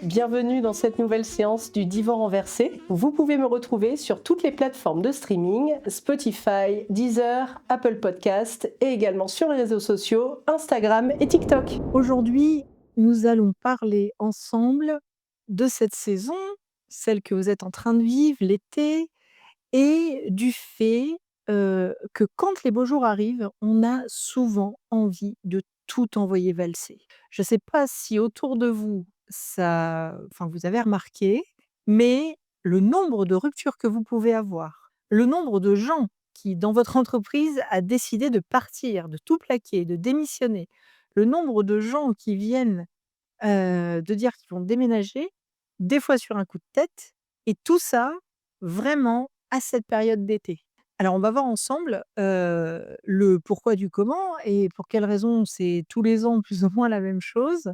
Bienvenue dans cette nouvelle séance du Divan renversé. Vous pouvez me retrouver sur toutes les plateformes de streaming, Spotify, Deezer, Apple Podcast et également sur les réseaux sociaux, Instagram et TikTok. Aujourd'hui, nous allons parler ensemble de cette saison, celle que vous êtes en train de vivre, l'été, et du fait, que quand les beaux jours arrivent, on a souvent envie de tout envoyer valser. Je ne sais pas si autour de vous, vous avez remarqué, mais le nombre de ruptures que vous pouvez avoir, le nombre de gens qui, dans votre entreprise, a décidé de partir, de tout plaquer, de démissionner, le nombre de gens qui viennent, de dire qu'ils vont déménager, des fois sur un coup de tête, et tout ça, vraiment à cette période d'été. Alors on va voir ensemble, le pourquoi du comment et pour quelles raisons c'est tous les ans plus ou moins la même chose.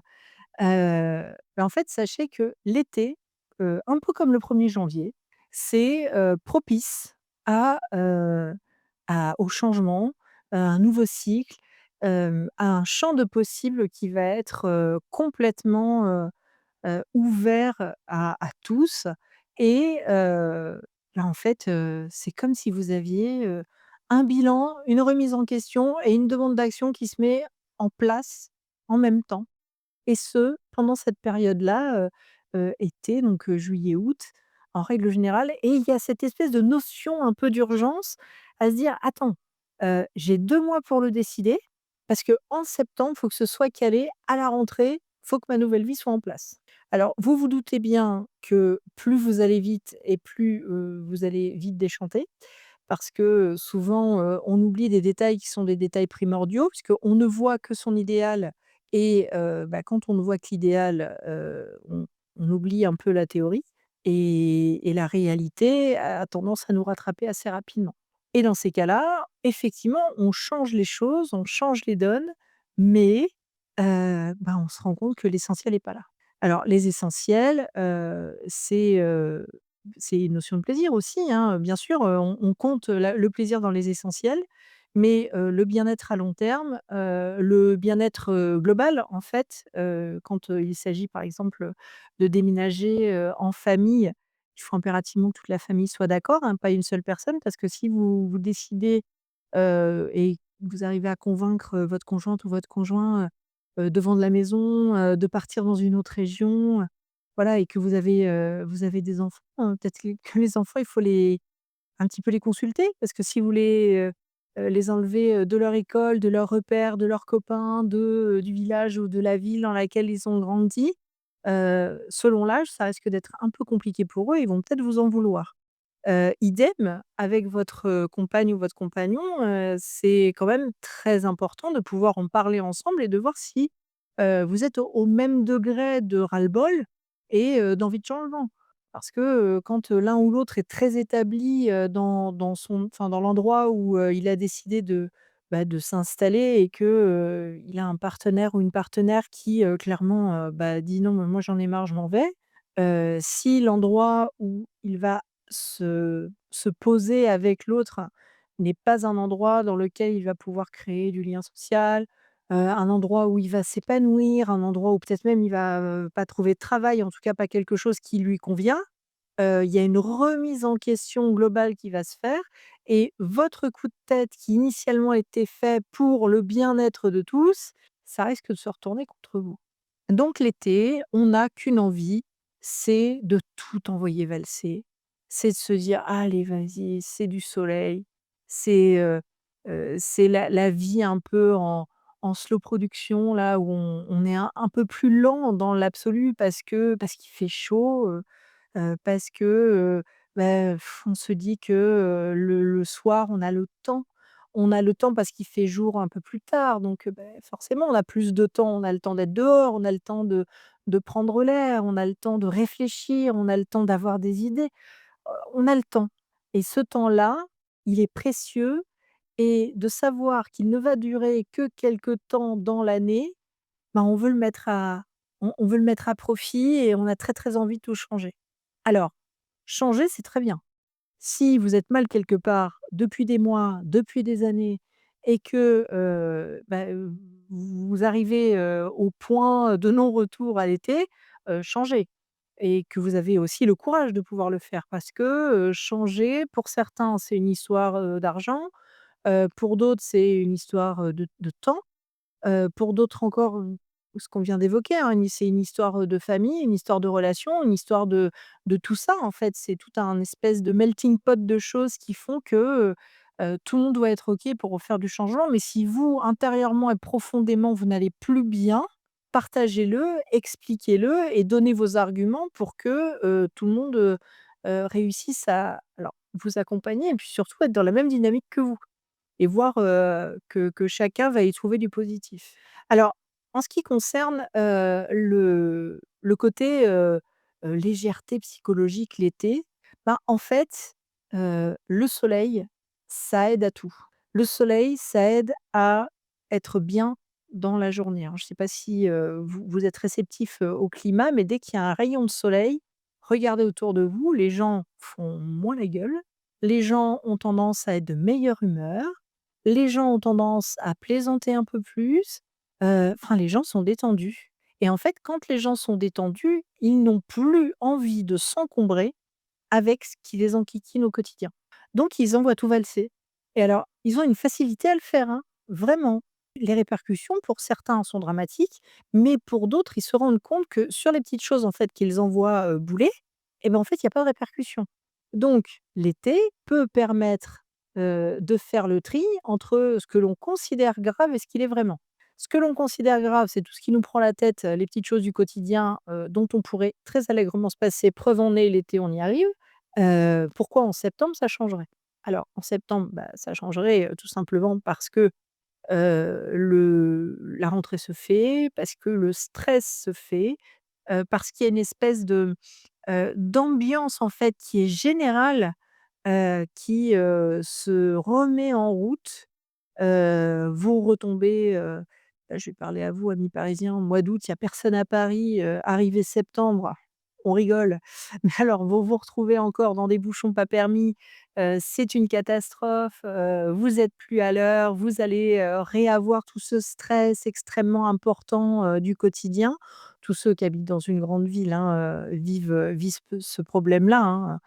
En fait, sachez que l'été, un peu comme le 1er janvier, c'est, propice à, au changement, à un nouveau cycle, à un champ de possibles qui va être, complètement, ouvert à tous et en fait, c'est comme si vous aviez, un bilan, une remise en question et une demande d'action qui se met en place en même temps. Et ce, pendant cette période-là, été, donc juillet-août, en règle générale. Et il y a cette espèce de notion un peu d'urgence à se dire: «Attends, j'ai 2 mois pour le décider, parce qu'en septembre, il faut que ce soit calé à la rentrée, il faut que ma nouvelle vie soit en place». Alors, vous vous doutez bien que plus vous allez vite et plus, vous allez vite déchanter, parce que, souvent, on oublie des détails qui sont des détails primordiaux, puisqu'on ne voit que son idéal et quand on ne voit que l'idéal, on oublie un peu la théorie et la réalité a tendance à nous rattraper assez rapidement. Et dans ces cas-là, effectivement, on change les choses, on change les donnes, mais on se rend compte que l'essentiel est pas là. Alors les essentiels, c'est une notion de plaisir aussi, hein, bien sûr, on compte le plaisir dans les essentiels, mais le bien-être à long terme, le bien-être, global en fait, quand, il s'agit par exemple, de déménager, en famille, il faut impérativement que toute la famille soit d'accord, hein, pas une seule personne parce que si vous décidez, et vous arrivez à convaincre, votre conjointe ou votre conjoint, de vendre la maison, de partir dans une autre région, voilà et que vous avez des enfants, peut-être que les enfants, il faut les un petit peu les consulter parce que si vous voulez, les enlever, de leur école, de leurs repères, de leurs copains, du village ou de la ville dans laquelle ils ont grandi, selon l'âge, ça risque d'être un peu compliqué pour eux, ils vont peut-être vous en vouloir. Idem avec votre, compagne ou votre compagnon, c'est quand même très important de pouvoir en parler ensemble et de voir si, vous êtes au même degré de ras-le-bol et d'envie de changement. Parce que, quand, l'un ou l'autre est très établi, dans l'endroit où, il a décidé de s'installer et que, il a un partenaire ou une partenaire qui, clairement, dit: «Non, mais moi j'en ai marre, je m'en vais». Si l'endroit où il va se poser avec l'autre n'est pas un endroit dans lequel il va pouvoir créer du lien social, un endroit où il va s'épanouir, un endroit où peut-être même il va, pas trouver de travail, en tout cas pas quelque chose qui lui convient. Il y a une remise en question globale qui va se faire et votre coup de tête qui initialement était fait pour le bien-être de tous, ça risque de se retourner contre vous. Donc l'été, on n'a qu'une envie, c'est de tout envoyer valser. C'est de se dire: «Allez vas-y, c'est du soleil». C'est, c'est la vie un peu en slow production là où on est un peu plus lent dans l'absolu parce qu'il fait chaud, parce que, on se dit que, le soir, on a le temps. On a le temps parce qu'il fait jour un peu plus tard, donc forcément, on a plus de temps. On a le temps d'être dehors, on a le temps de prendre l'air, on a le temps de réfléchir, on a le temps d'avoir des idées. On a le temps et ce temps-là, il est précieux et de savoir qu'il ne va durer que quelque temps dans l'année, on veut le mettre à on veut le mettre à profit et on a très, très envie de tout changer. Alors, changer, c'est très bien. Si vous êtes mal quelque part depuis des mois, depuis des années et que, vous arrivez, au point de non-retour à l'été, changez et que vous avez aussi le courage de pouvoir le faire parce que, changer pour certains, c'est une histoire, d'argent, pour d'autres, c'est une histoire, de temps. Pour d'autres encore, ce qu'on vient d'évoquer, hein, c'est une histoire, de famille, une histoire de relation, une histoire de tout ça, en fait. C'est tout un espèce de melting pot de choses qui font que, tout le monde doit être OK pour faire du changement. Mais si vous, intérieurement et profondément, vous n'allez plus bien, partagez-le, expliquez-le et donnez vos arguments pour que, tout le monde, réussisse à alors vous accompagner et puis surtout être dans la même dynamique que vous et voir, que chacun va y trouver du positif. Alors, en ce qui concerne, le côté, légèreté psychologique l'été, ben, en fait, le soleil, ça aide à tout. Le soleil, ça aide à être bien dans la journée, hein. Je ne sais pas si, vous êtes réceptif, au climat, mais dès qu'il y a un rayon de soleil, regardez autour de vous, les gens font moins la gueule, les gens ont tendance à être de meilleure humeur, les gens ont tendance à plaisanter un peu plus, enfin les gens sont détendus et en fait, quand les gens sont détendus, ils n'ont plus envie de s'encombrer avec ce qui les enquiquine au quotidien. Donc ils envoient tout valser et alors, ils ont une facilité à le faire, hein, vraiment. Les répercussions pour certains sont dramatiques, mais pour d'autres, ils se rendent compte que sur les petites choses en fait qu'ils envoient, bouler et ben, en fait, il y a pas de répercussions. Donc l'été peut permettre, de faire le tri entre ce que l'on considère grave et ce qu'il est vraiment. Ce que l'on considère grave, c'est tout ce qui nous prend la tête, les petites choses du quotidien, dont on pourrait très allègrement se passer. Preuve en est, l'été, on y arrive. Pourquoi en septembre ça changerait? Alors en septembre, bah, ça changerait, tout simplement parce que, le la rentrée se fait, parce que le stress se fait, parce qu'il y a une espèce de, d'ambiance en fait qui est générale, qui, se remet en route. Vous retombez, là je vais parler à vous amis parisiens, mois d'août, il y a personne à Paris, arrivé septembre, on rigole, mais alors vous vous retrouvez encore dans des bouchons pas permis, c'est une catastrophe, vous êtes plus à l'heure, vous allez, réavoir tout ce stress extrêmement important, du quotidien. Tous ceux qui habitent dans une grande ville, hein, vivent ce problème-là, hein.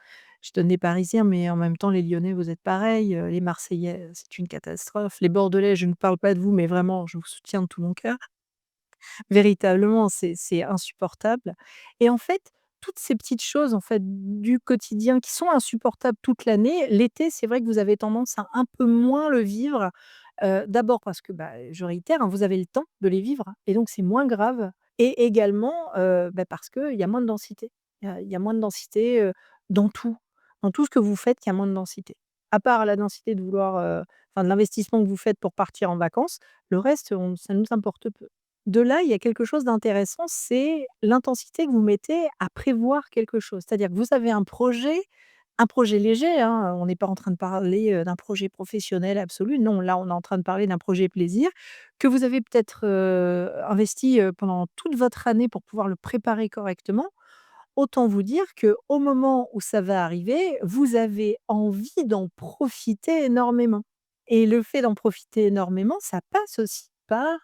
Je donne les Parisiens, mais en même temps, les Lyonnais, vous êtes pareils, les Marseillais, c'est une catastrophe. Les Bordelais, je ne parle pas de vous, mais vraiment, je vous soutiens de tout mon cœur. Véritablement, c'est insupportable et en fait, toutes ces petites choses, en fait, du quotidien qui sont insupportables toute l'année, l'été, c'est vrai que vous avez tendance à un peu moins le vivre. D'abord parce que, bah, je réitère, hein, vous avez le temps de les vivre et donc c'est moins grave et également, parce qu'il y a moins de densité. Il y a moins de densité, dans tout. Dans tout ce que vous faites, il y a moins de densité. À part la densité de vouloir, enfin de l'investissement que vous faites pour partir en vacances, le reste, ça nous importe peu. De là, il y a quelque chose d'intéressant, c'est l'intensité que vous mettez à prévoir quelque chose. C'est-à-dire que vous avez un projet léger, hein, on n'est pas en train de parler, d'un projet professionnel absolu. Non, là, on est en train de parler d'un projet plaisir que vous avez peut-être, investi, pendant toute votre année pour pouvoir le préparer correctement. Autant vous dire que au moment où ça va arriver, vous avez envie d'en profiter énormément et le fait d'en profiter énormément, ça passe aussi par,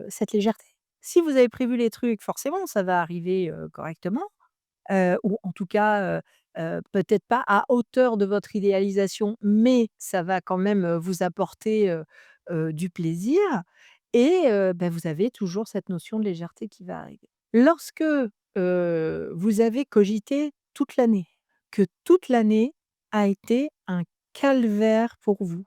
cette légèreté. Si vous avez prévu les trucs, forcément, ça va arriver, correctement, ou en tout cas, peut-être pas à hauteur de votre idéalisation, mais ça va quand même, vous apporter, du plaisir et vous avez toujours cette notion de légèreté qui va arriver. Lorsque, vous avez cogité toute l'année, que toute l'année a été un calvaire pour vous.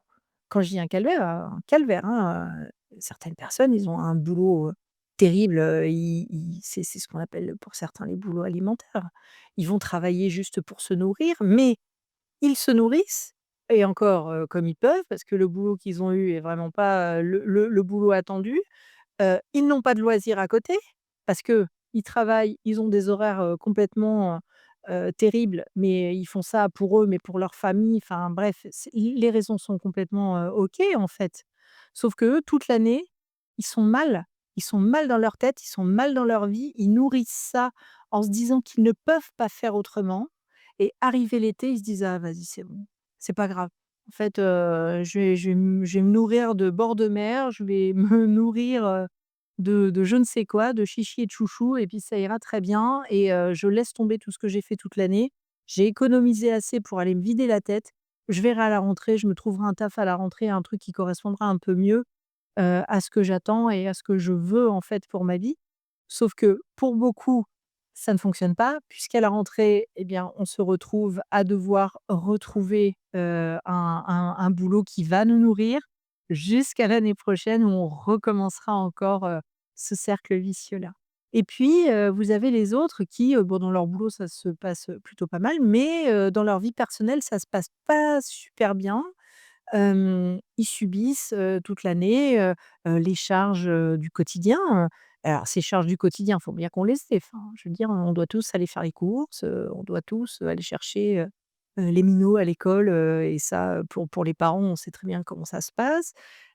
Quand je dis un calvaire, hein, certaines personnes, ils ont un boulot, terrible, ils c'est ce qu'on appelle pour certains les boulots alimentaires. Ils vont travailler juste pour se nourrir, mais ils se nourrissent et encore, comme ils peuvent parce que le boulot qu'ils ont eu est vraiment pas, le boulot attendu. Ils n'ont pas de loisirs à côté parce qu'ils travaillent, ils ont des horaires, complètement, terribles, mais ils font ça pour eux, mais pour leur famille, enfin bref, les raisons sont complètement, OK en fait. Sauf qu'eux, toute l'année, ils sont mal. Ils sont mal dans leur tête, ils sont mal dans leur vie, ils nourrissent ça en se disant qu'ils ne peuvent pas faire autrement et arrivé l'été, ils se disent: «Ah vas-y, c'est bon, c'est pas grave. En fait, je vais me nourrir de bord de mer, je vais me nourrir, de je ne sais quoi, de chichi et de chouchou et puis ça ira très bien et je laisse tomber tout ce que j'ai fait toute l'année. J'ai économisé assez pour aller me vider la tête. Je verrai à la rentrée, je me trouverai un taf à la rentrée, un truc qui correspondra un peu mieux, à ce que j'attends et à ce que je veux, en fait, pour ma vie». Sauf que pour beaucoup, ça ne fonctionne pas puisqu'à la rentrée, eh bien, on se retrouve à devoir retrouver, un boulot qui va nous nourrir jusqu'à l'année prochaine où on recommencera encore, ce cercle vicieux-là. Et puis, vous avez les autres qui, bon, dans leur boulot, ça se passe, plutôt pas mal, mais, dans leur vie personnelle, ça se passe pas super bien. Ils subissent, toute l'année, les charges, du quotidien, alors ces charges du quotidien, il faut bien qu'on les ait. Enfin, je veux dire, on doit tous aller faire les courses, on doit tous, aller chercher, les minots à l'école, et ça, pour les parents, on sait très bien comment ça se passe,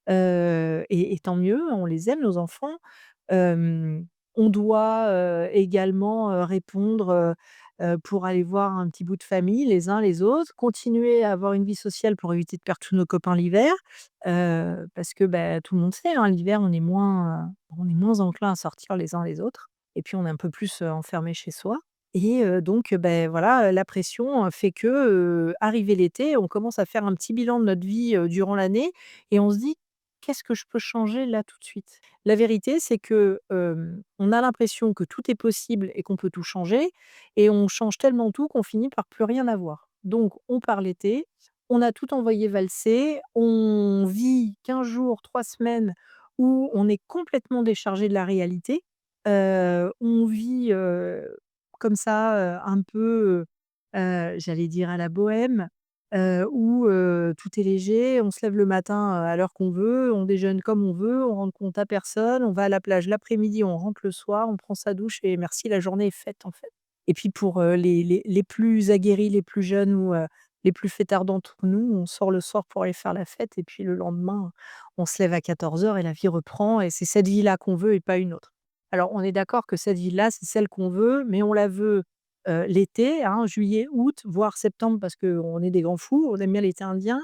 et tant mieux, on les aime nos enfants. Hem, on doit, également, répondre, pour aller voir un petit bout de famille les uns les autres, continuer à avoir une vie sociale pour éviter de perdre tous nos copains l'hiver, parce que, bah, tout le monde sait, hein, l'hiver on est moins enclin à sortir les uns les autres et puis on est un peu plus, enfermés chez soi et donc beh, voilà, la pression, fait que, arrivé l'été, on commence à faire un petit bilan de notre vie, durant l'année et on se dit: «Qu'est-ce que je peux changer là tout de suite?» La vérité, c'est que, on a l'impression que tout est possible et qu'on peut tout changer et on change tellement tout qu'on finit par plus rien avoir. Donc on part l'été, on a tout envoyé valser, on vit 15 jours, 3 semaines où on est complètement déchargé de la réalité. On vit, comme ça, un peu, j'allais dire à la bohème, où, tout est léger, on se lève le matin, à l'heure qu'on veut, on déjeune comme on veut, on rend compte à personne, on va à la plage l'après-midi, on rentre le soir, on prend sa douche et merci, la journée est faite, en fait. Et puis pour, les plus aguerris, les plus jeunes ou, les plus fêtards d'entre nous, on sort le soir pour aller faire la fête et puis le lendemain, on se lève à 14 heures et la vie reprend et c'est cette vie-là qu'on veut et pas une autre. Alors on est d'accord que cette vie-là, c'est celle qu'on veut, mais on la veut, l'été, hein, juillet, août, voire septembre parce qu'on est des grands fous, on aime bien l'été indien,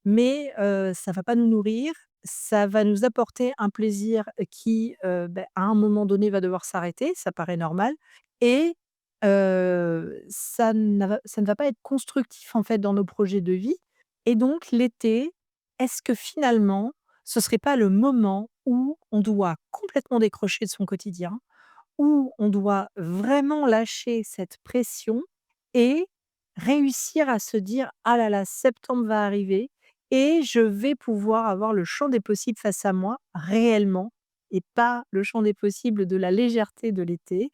mais ça va pas nous nourrir, ça va nous apporter un plaisir qui, à un moment donné va devoir s'arrêter, ça paraît normal et ça ne va pas être constructif, en fait, dans nos projets de vie et donc l'été, est-ce que finalement, ce serait pas le moment où on doit complètement décrocher de son quotidien, où on doit vraiment lâcher cette pression et réussir à se dire: «Ah là là, septembre va arriver et je vais pouvoir avoir le champ des possibles face à moi réellement et pas le champ des possibles de la légèreté de l'été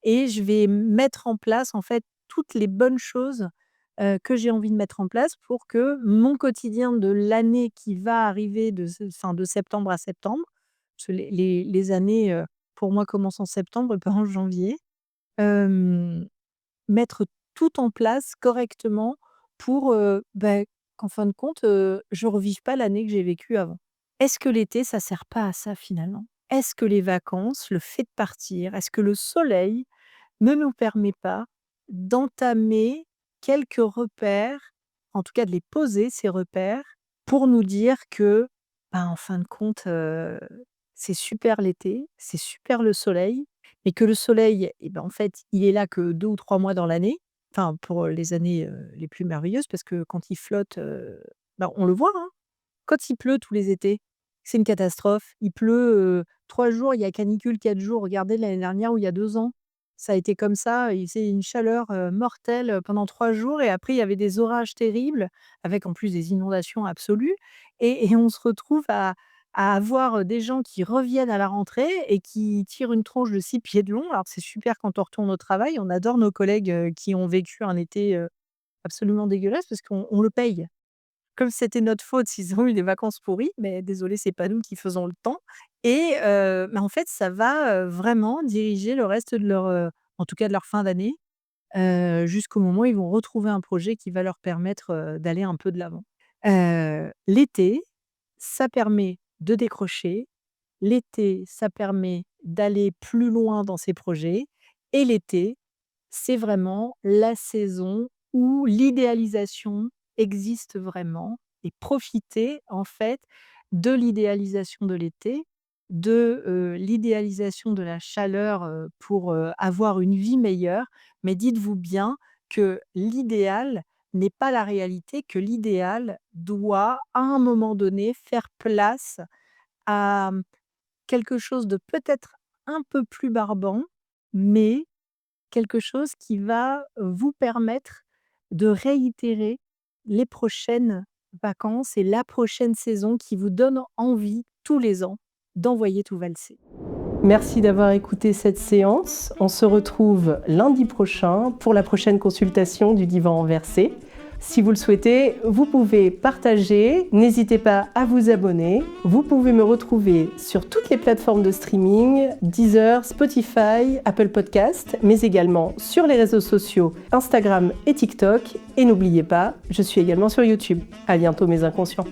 et je vais mettre en place, en fait, toutes les bonnes choses, que j'ai envie de mettre en place pour que mon quotidien de l'année qui va arriver de septembre à septembre, parce que les années, pour moi commencent en septembre et pas en janvier, hem, mettre tout en place correctement pour, qu'en fin de compte, je revive pas l'année que j'ai vécue avant. Est-ce que l'été, ça sert pas à ça finalement? Est-ce que les vacances, le fait de partir, est-ce que le soleil ne nous permet pas d'entamer quelques repères, en tout cas de les poser ces repères, pour nous dire que, en fin de compte, c'est super l'été, c'est super le soleil, mais que le soleil et ben, en fait, il est là que 2 ou 3 mois dans l'année, enfin pour, les années, les plus merveilleuses parce que quand il flotte, on le voit, hein. Quand il pleut tous les étés, c'est une catastrophe. Il pleut, 3 jours, il y a canicule 4 jours. Regardez l'année dernière ou il y a 2 ans, ça a été comme ça. Il faisait une chaleur, mortelle, pendant 3 jours et après il y avait des orages terribles avec en plus des inondations absolues et on se retrouve à avoir, des gens qui reviennent à la rentrée et qui tirent une tronche de 6 pieds de long. Alors c'est super quand on retourne au travail, on adore nos collègues, qui ont vécu un été, absolument dégueulasse parce qu'on le paye. Comme c'était notre faute s'ils ont eu des vacances pourries, mais désolé, c'est pas nous qui faisons le temps et en fait, ça va, vraiment diriger le reste de leur, en tout cas de leur fin d'année, jusqu'au moment où ils vont retrouver un projet qui va leur permettre, d'aller un peu de l'avant. L'été, ça permet de décrocher, l'été, ça permet d'aller plus loin dans ses projets et l'été, c'est vraiment la saison où l'idéalisation existe vraiment et profiter en fait de l'idéalisation de l'été, l'idéalisation de la chaleur, pour, avoir une vie meilleure. Mais dites-vous bien que l'idéal n'est pas la réalité, que l'idéal doit, à un moment donné, faire place à, quelque chose de peut-être un peu plus barbant, mais quelque chose qui va vous permettre de réitérer les prochaines vacances et la prochaine saison qui vous donne envie tous les ans d'envoyer tout valser. Merci d'avoir écouté cette séance. On se retrouve lundi prochain pour la prochaine consultation du divan renversé. Si vous le souhaitez, vous pouvez partager, n'hésitez pas à vous abonner. Vous pouvez me retrouver sur toutes les plateformes de streaming, Deezer, Spotify, Apple Podcast, mais également sur les réseaux sociaux Instagram et TikTok. Et n'oubliez pas, je suis également sur YouTube. À bientôt mes inconscients.